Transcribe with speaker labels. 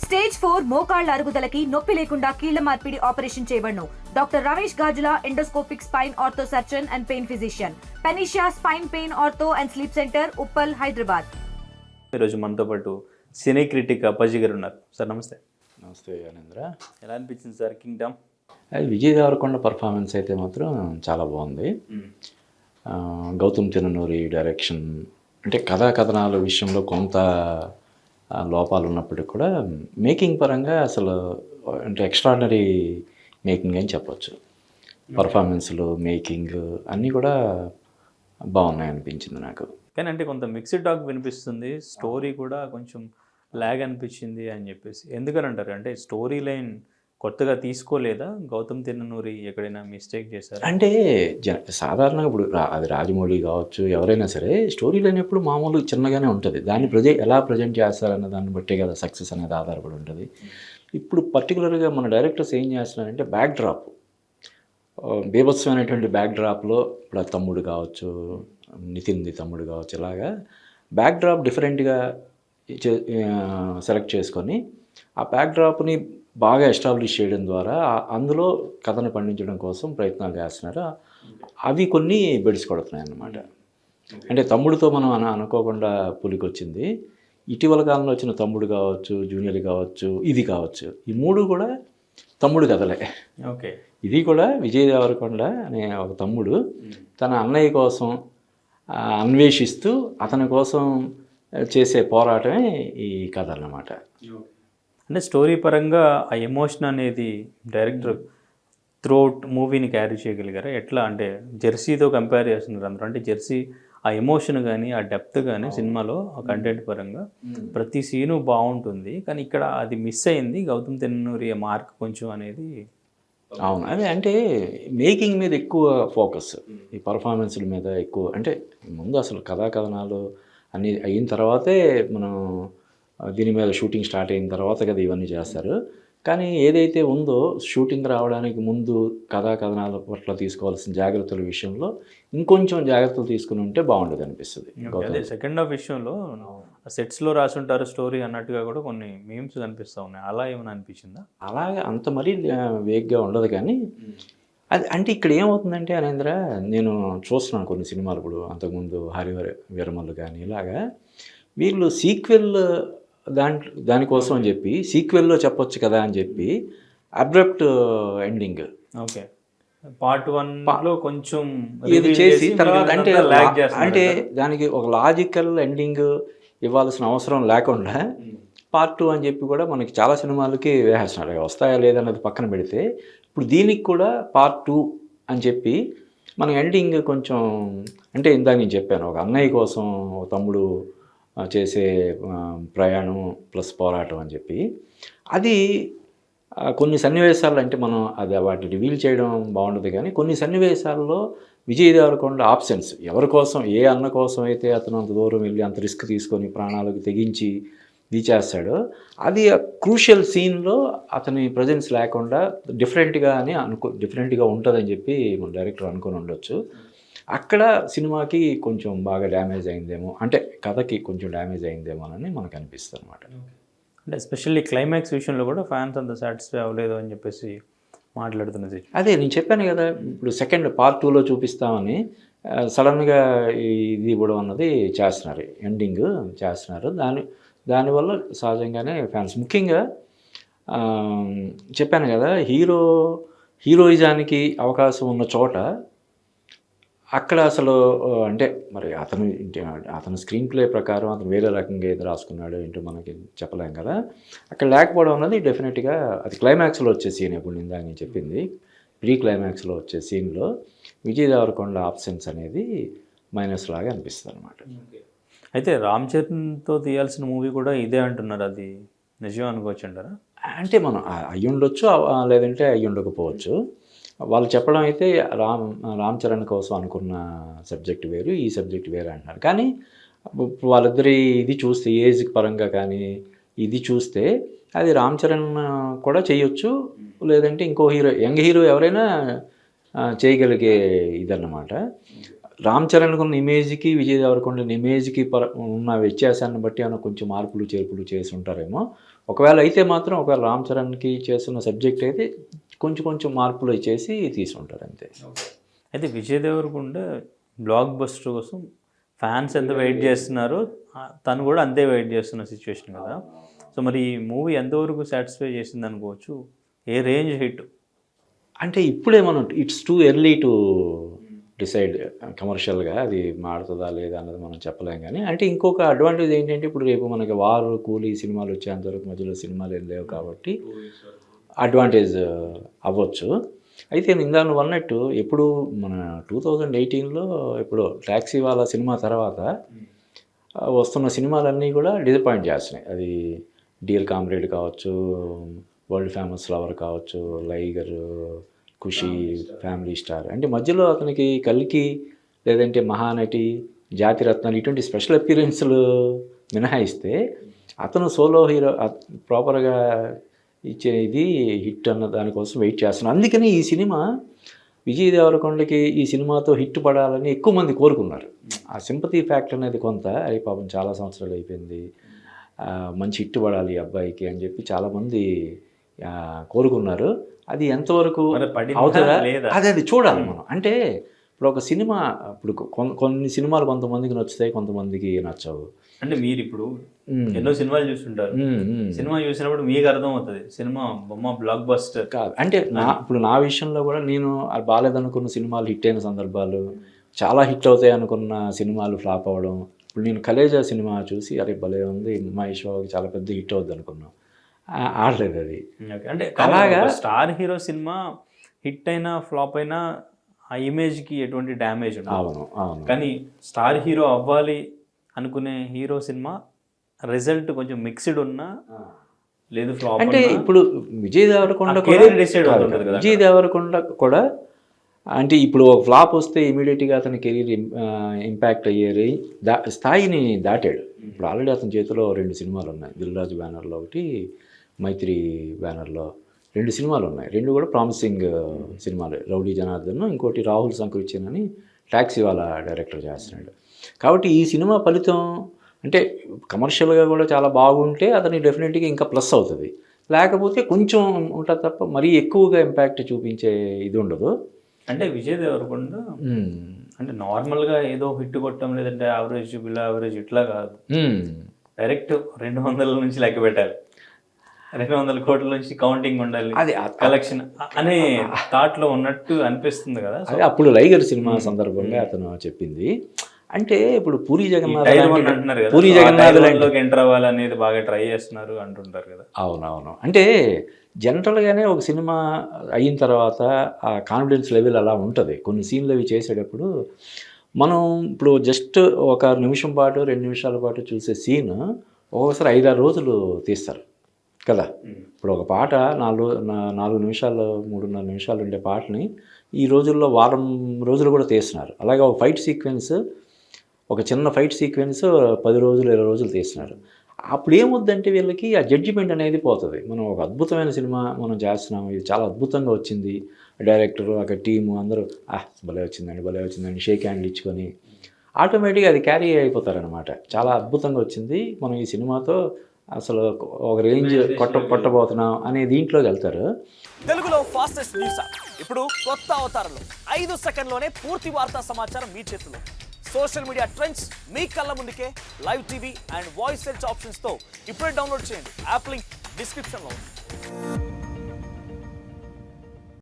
Speaker 1: Stage 4 మోకాళ్ల అరుగుదలకి నొప్పి లేకుండా కీళ్ల మార్పిడి ఆపరేషన్ చేయబడును. Doctor Ramesh Gajula, endoscopic spine ortho surgeon and pain physician, పెనిషియా spine pain ortho and sleep centre, Uppal, Hyderabad.
Speaker 2: ఈరోజు మనతో పాటు సినీ క్రిటిక్ అప్పాజీ గారు ఉన్నారు. సార్ నమస్తే.
Speaker 3: నమస్తే జ్ఞానేంద్ర.
Speaker 2: ఎలా అనిపించింది సార్ కింగ్డమ్?
Speaker 3: అది విజయ్ దేవరకొండ పర్ఫార్మెన్స్ అయితే మాత్రం చాలా బాగుంది. గౌతమ్ తిరునూరి డైరెక్షన్, అంటే కథా కథనాల విషయంలో కొంత లోపాలు ఉన్నప్పటికీ కూడా మేకింగ్ పరంగా అసలు అంటే ఎక్స్ట్రాడినరీ మేకింగ్ అని చెప్పొచ్చు. పర్ఫార్మెన్స్లు, మేకింగ్ అన్నీ కూడా బాగున్నాయి అనిపించింది నాకు.
Speaker 2: కానీ అంటే కొంత మిక్స్డ్ టాక్ వినిపిస్తుంది, స్టోరీ కూడా కొంచెం లాగ్ అనిపించింది అని చెప్పేసి. ఎందుకని అంటారు? అంటే స్టోరీ లైన్ కొత్తగా తీసుకోలేదా? గౌతమ్ తిరునూరి ఎక్కడైనా మిస్టేక్ చేశారు?
Speaker 3: అంటే సాధారణంగా ఇప్పుడు అది రాజమౌళి కావచ్చు, ఎవరైనా సరే స్టోరీ లైన్ ఎప్పుడు మామూలు చిన్నగానే ఉంటుంది. దాన్ని ఎలా ప్రజెంట్ చేస్తారన్న దాన్ని బట్టే కదా సక్సెస్ అనేది ఆధారపడి ఉంటుంది. ఇప్పుడు పర్టికులర్గా మన డైరెక్టర్స్ ఏం చేస్తున్నారంటే బ్యాక్ డ్రాప్, బీభత్సమైనటువంటి బ్యాక్ డ్రాప్లో ఇప్పుడు తమ్ముడు కావచ్చు, నితిన్ది తమ్ముడు కావచ్చు, ఇలాగా బ్యాక్ డ్రాప్ డిఫరెంట్గా సెలెక్ట్ చేసుకొని ఆ బ్యాక్ డ్రాప్ని బాగా ఎస్టాబ్లిష్ చేయడం ద్వారా అందులో కథను పండించడం కోసం ప్రయత్నాలు చేస్తున్నారు. అవి కొన్ని బెడిసి కొడుతున్నాయి అన్నమాట. అంటే తమ్ముడితో మనం అనుకోకుండా పులికొచ్చింది. ఇటీవల కాలంలో వచ్చిన తమ్ముడు కావచ్చు, జూనియర్ కావచ్చు, ఇది కావచ్చు, ఈ మూడు కూడా తమ్ముడు కథలే.
Speaker 2: ఓకే.
Speaker 3: ఇది కూడా విజయ్ దేవరకొండ అనే ఒక తమ్ముడు తన అన్నయ్య కోసం అన్వేషిస్తూ అతని కోసం చేసే పోరాటమే ఈ కథ అన్నమాట.
Speaker 2: అంటే స్టోరీ పరంగా ఆ ఎమోషన్ అనేది డైరెక్టర్ త్రూఅవుట్ మూవీని క్యారీ చేయగలిగారా? ఎట్లా అంటే జెర్సీతో కంపేర్ చేస్తున్నారు అందరూ. అంటే జెర్సీ ఆ ఎమోషన్ కానీ ఆ డెప్త్ కానీ సినిమాలో ఆ కంటెంట్ పరంగా ప్రతి సీను బాగుంటుంది, కానీ ఇక్కడ అది మిస్ అయింది. గౌతమ్ తిరునూరి మార్క్ కొంచెం అనేది.
Speaker 3: అవును, అదే అంటే మేకింగ్ మీద ఎక్కువ ఫోకస్, ఈ పర్ఫార్మెన్స్ల మీద ఎక్కువ. అంటే ముందు అసలు కథా కథనాలు అన్నీ అయిన తర్వాతే మనం దీని మీద షూటింగ్ స్టార్ట్ అయిన తర్వాత కదా ఇవన్నీ చేస్తారు. కానీ ఏదైతే ఉందో షూటింగ్ రావడానికి ముందు కథా కథనాల పట్ల తీసుకోవాల్సిన జాగ్రత్తల విషయంలో ఇంకొంచెం జాగ్రత్తలు తీసుకుని ఉంటే బాగుండదు అనిపిస్తుంది.
Speaker 2: సెకండ్ హాఫ్ విషయంలో సెట్స్లో రాసుంటారు స్టోరీ అన్నట్టుగా కూడా కొన్ని మీమ్స్ కనిపిస్తూ ఉన్నాయి. అలా ఏమైనా అనిపించిందా?
Speaker 3: అలాగే అంత మరీ వేగ్గా ఉండదు. కానీ అది అంటే ఇక్కడ ఏమవుతుందంటే అనేంద్ర, నేను చూస్తున్నాను కొన్ని సినిమాలు, ఇప్పుడు అంతకుముందు వీరమల్లు కానీ ఇలాగా వీళ్ళు సీక్వెల్ దానికోసం అని చెప్పి సీక్వెల్లో చెప్పొచ్చు కదా అని చెప్పి అబ్రప్ట్ ఎండింగ్,
Speaker 2: ఓకే, పార్ట్ 1లో కొంచెం
Speaker 3: ఇది చేసి తర్వాత అంటే దానికి ఒక లాజికల్ ఎండింగ్ ఇవ్వాల్సిన అవసరం లేకుండా పార్ట్ 2 అని చెప్పి కూడా మనకి చాలా సినిమాలకి వేసేస్తున్నారు. వస్తాయా లేదన్నది పక్కన పెడితే ఇప్పుడు దీనికి కూడా పార్ట్ 2 అని చెప్పి మన ఎండింగ్ కొంచెం, అంటే ఇందాక నేను చెప్పాను, ఒక అన్నయ్య కోసం ఒక తమ్ముడు చేసే ప్రయాణం ప్లస్ పోరాటం అని చెప్పి, అది కొన్ని సన్నివేశాలు అంటే మనం అది వాటిని రివీల్ చేయడం బాగుండదు. కానీ కొన్ని సన్నివేశాల్లో విజయ్ దేవరకొండ ఆప్షన్స్, ఎవరి కోసం, ఏ అన్న కోసం అయితే అతను అంత దూరం వెళ్ళి అంత రిస్క్ తీసుకొని ప్రాణాలకు తెగించి ఇది చేస్తాడో, అది క్రూషియల్ సీన్లో అతని ప్రజెన్స్ లేకుండా డిఫరెంట్గా ఉంటుందని చెప్పి మన డైరెక్టర్ అనుకొని ఉండొచ్చు. అక్కడ సినిమాకి కొంచెం బాగా డ్యామేజ్ అయిందేమో, అంటే కథకి కొంచెం డ్యామేజ్ అయిందేమో అని మనకు అనిపిస్తుంది అనమాట.
Speaker 2: అంటే ఎస్పెషల్లీ క్లైమాక్స్ విషయంలో కూడా ఫ్యాన్స్ అంత సాటిస్ఫై అవ్వలేదు అని చెప్పేసి మాట్లాడుతున్నది.
Speaker 3: అదే నేను చెప్పాను కదా, ఇప్పుడు సెకండ్ పార్ట్ 2లో చూపిస్తామని సడన్గా ఇది ఇవ్వడం అన్నది చేస్తున్నారు, ఎండింగ్ చేస్తున్నారు. దానివల్ల సహజంగానే ఫ్యాన్స్, ముఖ్యంగా చెప్పాను కదా, హీరోయిజానికి అవకాశం ఉన్న చోట అక్కడ అసలు అంటే మరి అతను స్క్రీన్ ప్లే ప్రకారం అతను వేరే రకంగా ఏది రాసుకున్నాడు ఏంటో మనకి చెప్పలేం కదా. అక్కడ లేకపోవడం అన్నది డెఫినెట్గా అది క్లైమాక్స్లో వచ్చే సీన్, ఇప్పుడు ఇందాక నేను చెప్పింది ప్రీ క్లైమాక్స్లో వచ్చే సీన్లో విజయ్ దేవరకొండ ఆప్షన్స్ అనేది మైనస్ లాగా అనిపిస్తుంది అనమాట.
Speaker 2: అయితే రామ్ చరణ్తో తీయాల్సిన మూవీ కూడా ఇదే అంటున్నారు, అది నిజం అనుకోవచ్చు అంటారా?
Speaker 3: అంటే మనం అయ్యి ఉండొచ్చు, లేదంటే అయ్యి ఉండకపోవచ్చు. వాళ్ళు చెప్పడం అయితే రామ్ చరణ్ కోసం అనుకున్న సబ్జెక్ట్ వేరు, ఈ సబ్జెక్ట్ వేరు అంటున్నారు. కానీ వాళ్ళిద్దరి ఇది చూస్తే, ఏజ్ పరంగా కానీ ఇది చూస్తే అది రామ్ చరణ్ కూడా చేయొచ్చు, లేదంటే ఇంకో యంగ్ హీరో ఎవరైనా చేయగలిగే ఇదన్నమాట. రామ్ చరణ్కి ఉన్న ఇమేజ్కి విజయ్ దేవరకొండ ఇమేజ్కి ఉన్న వ్యత్యాసాన్ని బట్టి ఏమైనా కొంచెం మార్పులు చేర్పులు చేసి ఉంటారేమో. ఒకవేళ అయితే మాత్రం ఒకవేళ రామ్ చరణ్కి చేస్తున్న సబ్జెక్ట్ అయితే కొంచెం కొంచెం మార్పులు చేసి తీసుకుంటారు అంతే.
Speaker 2: అయితే విజయ్ దేవరకొండ బ్లాక్ బస్టర్ కోసం ఫ్యాన్స్ ఎంత వెయిట్ చేస్తున్నారో తను కూడా అంతే వెయిట్ చేస్తున్న సిచ్యువేషన్ కదా. సో మరి ఈ మూవీ ఎంతవరకు సాటిస్ఫై చేసింది అనుకోవచ్చు, ఏ రేంజ్ హిట్?
Speaker 3: అంటే ఇప్పుడే మనం it's too early to decide కమర్షియల్గా అది మాడుతుందా లేదా అన్నది మనం చెప్పలేం. కానీ అంటే ఇంకొక అడ్వాంటేజ్ ఏంటంటే ఇప్పుడు రేపు మనకి వారు కూలీ సినిమాలు వచ్చేంతవరకు మధ్యలో సినిమాలు ఏం లేవు కాబట్టి అడ్వాంటేజ్ అవ్వచ్చు. అయితే ఇందా నువ్వు అన్నట్టు ఎప్పుడు మన 2018లో ఇప్పుడు ట్యాక్సీ వాళ్ళ సినిమా తర్వాత వస్తున్న సినిమాలన్నీ కూడా డిసప్పాయింట్ చేస్తున్నాయి. అది డియర్ కామ్రేడ్ కావచ్చు, వరల్డ్ ఫేమస్ లవర్ కావచ్చు, లైగర్, ఖుషి, ఫ్యామిలీ స్టార్, అంటే మధ్యలో అతనికి కల్కి లేదంటే మహానటి, జాతిరత్నాలు ఇటువంటి స్పెషల్ అపీరెన్స్లు మినహాయిస్తే అతను సోలో హీరో ప్రాపర్గా ఇచ్చే ఇది హిట్ అన్న దానికోసం వెయిట్ చేస్తున్నాను. అందుకని ఈ సినిమా విజయ్ దేవరకొండకి ఈ సినిమాతో హిట్ పడాలని ఎక్కువ మంది కోరుకున్నారు. ఆ సింపతి ఫ్యాక్టర్ అనేది కొంత అది పాపం చాలా సంవత్సరాలు అయిపోయింది, మంచి హిట్ పడాలి ఈ అబ్బాయికి అని చెప్పి చాలామంది కోరుకున్నారు. అది ఎంతవరకు అవుతుందా అది చూడాలి మనం. అంటే ఇప్పుడు ఒక సినిమా ఇప్పుడు కొన్ని సినిమాలు కొంతమందికి నచ్చుతాయి, కొంతమందికి నచ్చవు.
Speaker 2: అంటే మీరు ఇప్పుడు ఎన్నో సినిమాలు చూస్తుంటారు, సినిమా చూసినప్పుడు మీకు అర్థం అవుతుంది సినిమా బొమ్మ బ్లాక్ బస్టర్
Speaker 3: కాదు. అంటే ఇప్పుడు నా విషయంలో కూడా నేను బాగాలేదనుకున్న సినిమాలు హిట్ అయిన సందర్భాలు, చాలా హిట్ అవుతాయి అనుకున్న సినిమాలు ఫ్లాప్ అవ్వడం. ఇప్పుడు నేను కలేజా సినిమా చూసి అరే భలే ఉంది, మహేష్ బాబుకి చాలా పెద్ద హిట్ అవుద్ది అనుకున్నాను, ఆడలేదు అది.
Speaker 2: అంటే అలాగా స్టార్ హీరో సినిమా హిట్ అయినా ఫ్లాప్ అయినా ఆ ఇమేజ్కి ఎటువంటి డ్యామేజ్ ఉండదు.
Speaker 3: అవును అవును.
Speaker 2: కానీ స్టార్ హీరో అవ్వాలి అనుకునే హీరో సినిమా రిజల్ట్ కొంచెం మిక్స్డ్ ఉన్నా లేదు ఫ్లాప్
Speaker 3: అంటే ఇప్పుడు విజయ్ దేవరకొండ విజయ్ దేవరకొండ కూడా అంటే ఇప్పుడు ఒక ఫ్లాప్ వస్తే ఇమీడియట్గా అతని కెరీర్ ఇంపాక్ట్ అయ్యే స్థాయిని దాటాడు. ఇప్పుడు ఆల్రెడీ అతని చేతిలో 2 సినిమాలు ఉన్నాయి, దిల్ రాజు బ్యానర్లో ఒకటి, మైత్రి బ్యానర్లో 2 సినిమాలు ఉన్నాయి. 2 కూడా ప్రామిసింగ్ సినిమాలు. రౌడీ జనార్దన్, ఇంకోటి రాహుల్ సంకృత్యన్ అని ట్యాక్సీ వాళ్ళ డైరెక్టర్ చేస్తున్నాడు. కాబట్టి ఈ సినిమా ఫలితం అంటే కమర్షియల్గా కూడా చాలా బాగుంటే అతనికి డెఫినెట్గా ఇంకా ప్లస్ అవుతుంది, లేకపోతే కొంచెం ఉంటుంది తప్ప మరీ ఎక్కువగా ఇంపాక్ట్ చూపించే ఇది ఉండదు.
Speaker 2: అంటే విజయ్ దేవరకొండ అంటే నార్మల్గా ఏదో హిట్ కొట్టడం లేదంటే యావరేజ్ బిలో యావరేజ్ ఇట్లా కాదు, డైరెక్ట్ 200 నుంచి లెక్క పెట్టాలి, 200 కోట్ల నుంచి కౌంటింగ్ ఉండాలి, అది కలెక్షన్ అనే థాట్లో ఉన్నట్టు అనిపిస్తుంది కదా.
Speaker 3: అదే అప్పుడు లైగర్ సినిమా సందర్భంగా అతను చెప్పింది. అంటే ఇప్పుడు పూరి జగన్నాథ్
Speaker 2: ఎంటర్ అవ్వాలనేది బాగా ట్రై చేస్తున్నారు అంటుంటారు కదా.
Speaker 3: అవునవును. అంటే జనరల్గానే ఒక సినిమా అయిన తర్వాత ఆ కాన్ఫిడెన్స్ లెవెల్ అలా ఉంటుంది. కొన్ని సీన్లు అవి చేసేటప్పుడు మనం ఇప్పుడు జస్ట్ 1 నిమిషం పాటు 2 నిమిషాల పాటు చూసే సీన్ ఒక్కొక్కసారి 5-6 రోజులు తీస్తారు కదా. ఇప్పుడు ఒక పాట 4 నిమిషాలు 3.5 నిమిషాలు ఉండే పాటని ఈ రోజుల్లో వారం రోజులు కూడా తీస్తున్నారు. అలాగే ఒక ఫైట్ సీక్వెన్స్, ఒక చిన్న ఫైట్ సీక్వెన్స్ 10 రోజులు 20 రోజులు తీస్తున్నారు. అప్పుడు ఏమొద్దంటే వీళ్ళకి ఆ జడ్జిమెంట్ అనేది పోతుంది. మనం ఒక అద్భుతమైన సినిమా మనం చేస్తున్నాము, ఇది చాలా అద్భుతంగా వచ్చింది, డైరెక్టరు అక్కడ టీము అందరూ భలే వచ్చిందండి షేక్ హ్యాండ్లు ఇచ్చుకొని ఆటోమేటిక్గా అది క్యారీ అయిపోతారనమాట. చాలా అద్భుతంగా వచ్చింది, మనం ఈ సినిమాతో అసలు ఒక రేంజ్ కొట్టబోతున్నాం అనే దీంట్లోకి వెళ్తారు.
Speaker 4: తెలుగులో ఫాస్టెస్ట్ న్యూస్ ఇప్పుడు కొత్త అవతారంలో 5 సెకండ్లోనే పూర్తి వార్తా సమాచారం మీ చేతిలో. సోషల్ మీడియా ట్రెండ్స్ మీ కళ్ళ ముందుకే live TV and voice search options తో ఇప్పుడే డౌన్లోడ్ చేయండి. యాప్ లింక్ డిస్క్రిప్షన్లో ఉంది.